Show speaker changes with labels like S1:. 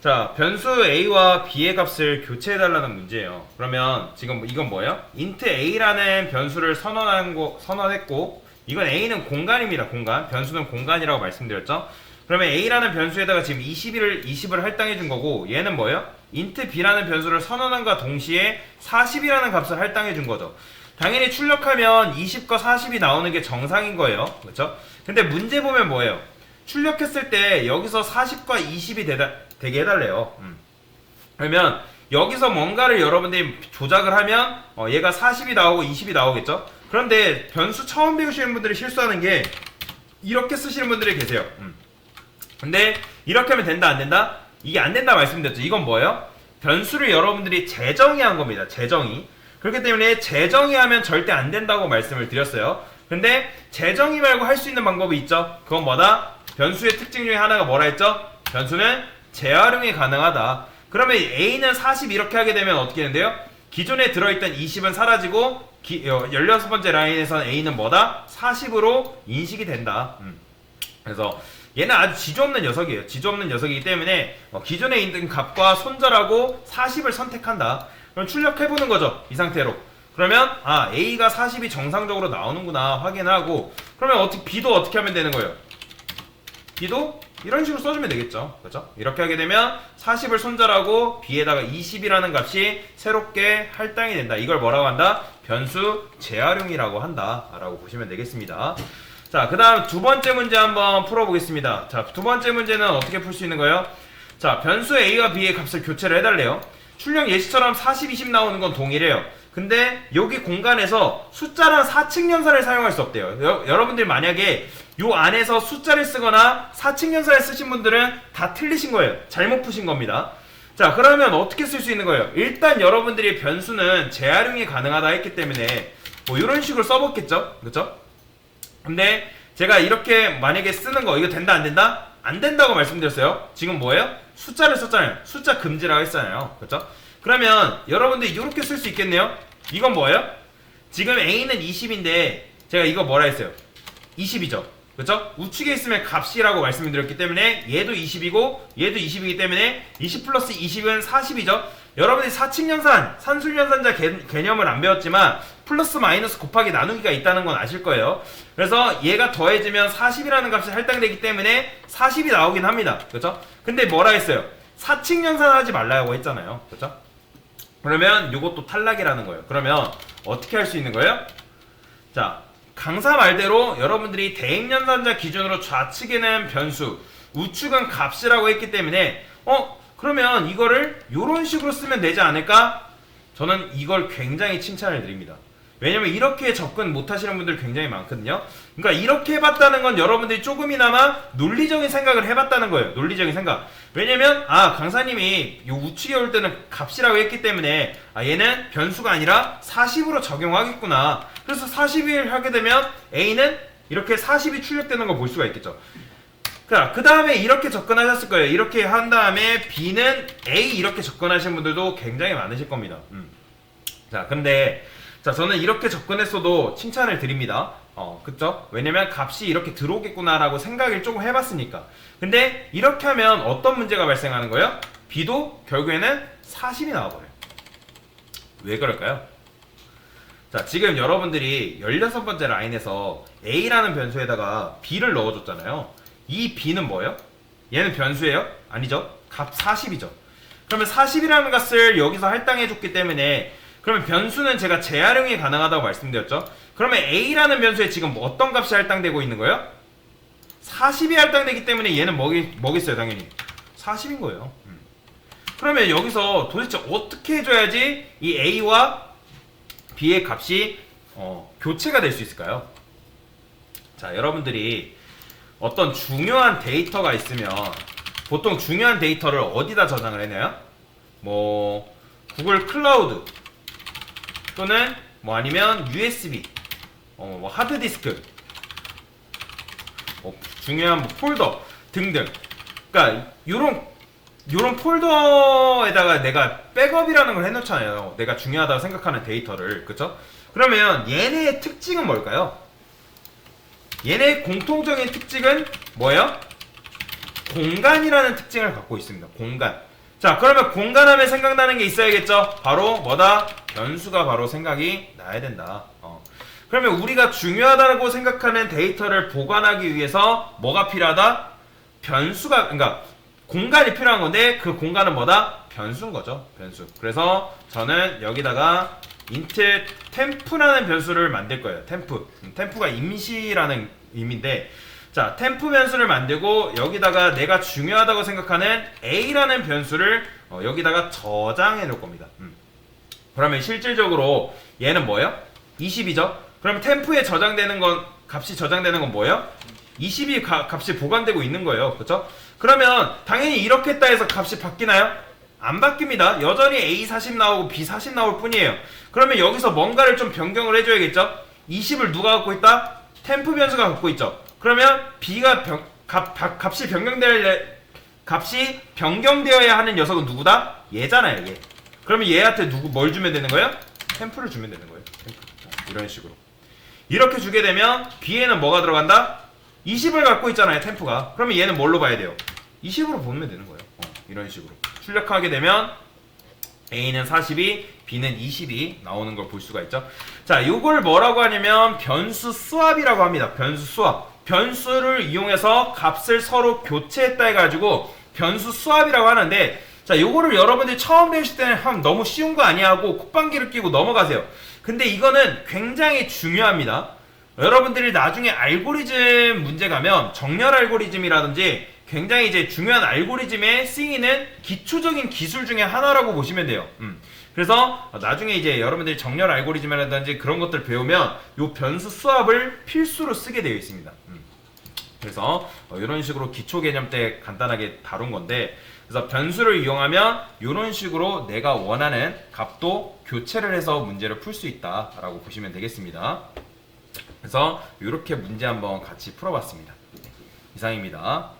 S1: 자, 변수 a와 b의 값을 교체해달라는 문제예요. 그러면 지금 이건 뭐예요? int a라는 변수를 선언했고, 이건 a는 공간입니다. 공간. 변수는 공간이라고 말씀드렸죠. 그러면 a라는 변수에다가 지금 20을 할당해 준 거고, 얘는 뭐예요? int b라는 변수를 선언함과 동시에 40이라는 값을 할당해 준 거죠. 당연히 출력하면 20과 40이 나오는 게 정상인 거예요. 그렇죠? 근데 문제 보면 뭐예요? 출력했을 때 여기서 40과 20이 되게 해달래요. 그러면 여기서 뭔가를 여러분들이 조작을 하면 얘가 40이 나오고 20이 나오겠죠? 그런데 변수 처음 배우시는 분들이 실수하는 게 이렇게 쓰시는 분들이 계세요. 근데 이렇게 하면 된다 안 된다? 이게 안 된다 말씀드렸죠. 이건 뭐예요? 변수를 여러분들이 재정의 한 겁니다. 재정의. 그렇기 때문에 재정의 하면 절대 안 된다고 말씀을 드렸어요. 근데 재정의 말고 할 수 있는 방법이 있죠. 그건 뭐다? 변수의 특징 중에 하나가 뭐라 했죠? 변수는 재활용이 가능하다. 그러면 a는 40 이렇게 하게 되면 어떻게 되는데요? 기존에 들어있던 20은 사라지고 16번째 라인에서는 a는 뭐다? 40으로 인식이 된다. 그래서 얘는 아주 지조없는 녀석이에요. 지조없는 녀석이기 때문에 기존에 있는 값과 손절하고 40을 선택한다. 그럼 출력해보는 거죠. 이 상태로. 그러면 a가 40이 정상적으로 나오는구나 확인하고, 그러면 b도 어떻게 하면 되는 거예요? b도 이런 식으로 써주면 되겠죠. 그렇죠? 이렇게 하게 되면 40을 손절하고 b에다가 20이라는 값이 새롭게 할당이 된다. 이걸 뭐라고 한다? 변수 재활용이라고 한다 라고 보시면 되겠습니다. 자, 그 다음 두 번째 문제 한번 풀어보겠습니다. 자, 두 번째 문제는 어떻게 풀 수 있는 거예요? 자, 변수 a와 b의 값을 교체를 해달래요. 출력 예시처럼 40, 20 나오는 건 동일해요. 근데 여기 공간에서 숫자랑 사칙 연산을 사용할 수 없대요. 여러분들 만약에 요 안에서 숫자를 쓰거나 사칙 연산을 쓰신 분들은 다 틀리신 거예요. 잘못 푸신 겁니다. 자, 그러면 어떻게 쓸 수 있는 거예요? 일단 여러분들이 변수는 재활용이 가능하다 했기 때문에 뭐 이런 식으로 써봤겠죠? 그렇죠? 근데 제가 이렇게 만약에 쓰는 거 이거 된다 안 된다? 안 된다고 말씀드렸어요. 지금 뭐예요? 숫자를 썼잖아요. 숫자 금지라고 했잖아요. 그렇죠? 그러면 여러분들이 이렇게 쓸 수 있겠네요. 이건 뭐예요? 지금 a는 20인데 제가 이거 뭐라 했어요? 20이죠. 그렇죠? 우측에 있으면 값이라고 말씀드렸기 때문에 얘도 20이고 얘도 20이기 때문에 20 플러스 20은 40이죠. 여러분이 사칙연산, 산술연산자 개념을 안 배웠지만 플러스 마이너스 곱하기 나누기가 있다는 건 아실 거예요. 그래서 얘가 더해지면 40이라는 값이 할당되기 때문에 40이 나오긴 합니다. 그렇죠? 근데 뭐라 했어요? 사칙연산 하지 말라고 했잖아요. 그렇죠? 그러면 이것도 탈락이라는 거예요. 그러면 어떻게 할 수 있는 거예요? 자, 강사 말대로 여러분들이 대입연산자 기준으로 좌측에는 변수, 우측은 값이라고 했기 때문에 그러면 이거를 이런 식으로 쓰면 되지 않을까? 저는 이걸 굉장히 칭찬을 드립니다. 왜냐면 이렇게 접근 못 하시는 분들 굉장히 많거든요. 그러니까 이렇게 해봤다는 건 여러분들이 조금이나마 논리적인 생각을 해봤다는 거예요. 논리적인 생각. 왜냐면 강사님이 요 우측에 올 때는 값이라고 했기 때문에 얘는 변수가 아니라 40으로 적용하겠구나. 그래서 40을 하게 되면 A는 이렇게 40이 출력되는 걸 볼 수가 있겠죠. 그 다음에 이렇게 접근하셨을 거예요. 이렇게 한 다음에 B는 A 이렇게 접근하시는 분들도 굉장히 많으실 겁니다. 자, 근데 저는 이렇게 접근했어도 칭찬을 드립니다. 그쵸? 왜냐면 값이 이렇게 들어오겠구나라고 생각을 조금 해봤으니까. 근데 이렇게 하면 어떤 문제가 발생하는 거예요? B도 결국에는 40이 나와버려요. 왜 그럴까요? 자, 지금 여러분들이 16번째 라인에서 A라는 변수에다가 B를 넣어줬잖아요. 이 B는 뭐예요? 얘는 변수예요? 아니죠? 값 40이죠. 그러면 40이라는 값을 여기서 할당해줬기 때문에 그러면 변수는 제가 재활용이 가능하다고 말씀드렸죠. 그러면 A라는 변수에 지금 어떤 값이 할당되고 있는 거예요? 40이 할당되기 때문에 얘는 뭐겠어요? 당연히 40인 거예요. 그러면 여기서 도대체 어떻게 해줘야지 이 A와 B의 값이 교체가 될 수 있을까요? 자, 여러분들이 어떤 중요한 데이터가 있으면 보통 중요한 데이터를 어디다 저장을 해놔요? 뭐 구글 클라우드 또는 뭐 아니면 USB, 뭐 하드디스크, 중요한 뭐 폴더 등등. 그러니까 요런 폴더에다가 내가 백업이라는 걸 해놓잖아요. 내가 중요하다고 생각하는 데이터를. 그쵸? 그러면 얘네의 특징은 뭘까요? 얘네의 공통적인 특징은 뭐예요? 공간이라는 특징을 갖고 있습니다. 공간. 자, 그러면 공간하면 생각나는 게 있어야겠죠? 바로 뭐다? 변수가 바로 생각이 나야 된다. 그러면 우리가 중요하다고 생각하는 데이터를 보관하기 위해서 뭐가 필요하다? 변수가, 그러니까 공간이 필요한 건데 그 공간은 뭐다? 변수인 거죠. 변수. 그래서 저는 여기다가 int temp라는 변수를 만들 거예요. temp가 임시라는 의미인데, 자, temp 변수를 만들고 여기다가 내가 중요하다고 생각하는 a라는 변수를 여기다가 저장해 놓을 겁니다. 그러면 실질적으로 얘는 뭐예요? 20이죠. 그럼 temp에 저장되는 건, 값이 저장되는 건 뭐예요? 20이 값이 보관되고 있는 거예요. 그렇죠? 그러면 당연히 이렇게 했다 해서 값이 바뀌나요? 안 바뀝니다. 여전히 A 40 나오고 B 40 나올 뿐이에요. 그러면 여기서 뭔가를 좀 변경을 해줘야겠죠? 20을 누가 갖고 있다? temp 변수가 갖고 있죠. 그러면 B가 값이 변경되어야 하는 녀석은 누구다? 얘잖아요, 얘. 그러면 얘한테 뭘 주면 되는 거예요? temp를 주면 되는 거예요. temp. 이런 식으로. 이렇게 주게 되면 B에는 뭐가 들어간다? 20을 갖고 있잖아요, temp가. 그러면 얘는 뭘로 봐야 돼요? 20으로 보면 되는 거예요. 이런 식으로. 출력하게 되면 A는 42, B는 20이 나오는 걸 볼 수가 있죠. 자, 요걸 뭐라고 하냐면 변수 수합이라고 합니다. 변수 수합. 변수를 이용해서 값을 서로 교체했다 해가지고 변수 수합이라고 하는데, 자, 요거를 여러분들이 처음 배우실 때는 너무 쉬운 거 아니야 하고 콧방귀를 끼고 넘어가세요. 근데 이거는 굉장히 중요합니다. 여러분들이 나중에 알고리즘 문제 가면 정렬 알고리즘이라든지 굉장히 이제 중요한 알고리즘에 쓰이는 기초적인 기술 중에 하나라고 보시면 돼요. 그래서 나중에 이제 여러분들이 정렬 알고리즘이라든지 그런 것들 배우면 요 변수 수합을 필수로 쓰게 되어 있습니다. 그래서 이런 식으로 기초 개념 때 간단하게 다룬 건데, 그래서 변수를 이용하면 이런 식으로 내가 원하는 값도 교체를 해서 문제를 풀 수 있다라고 보시면 되겠습니다. 그래서 이렇게 문제 한번 같이 풀어봤습니다. 이상입니다.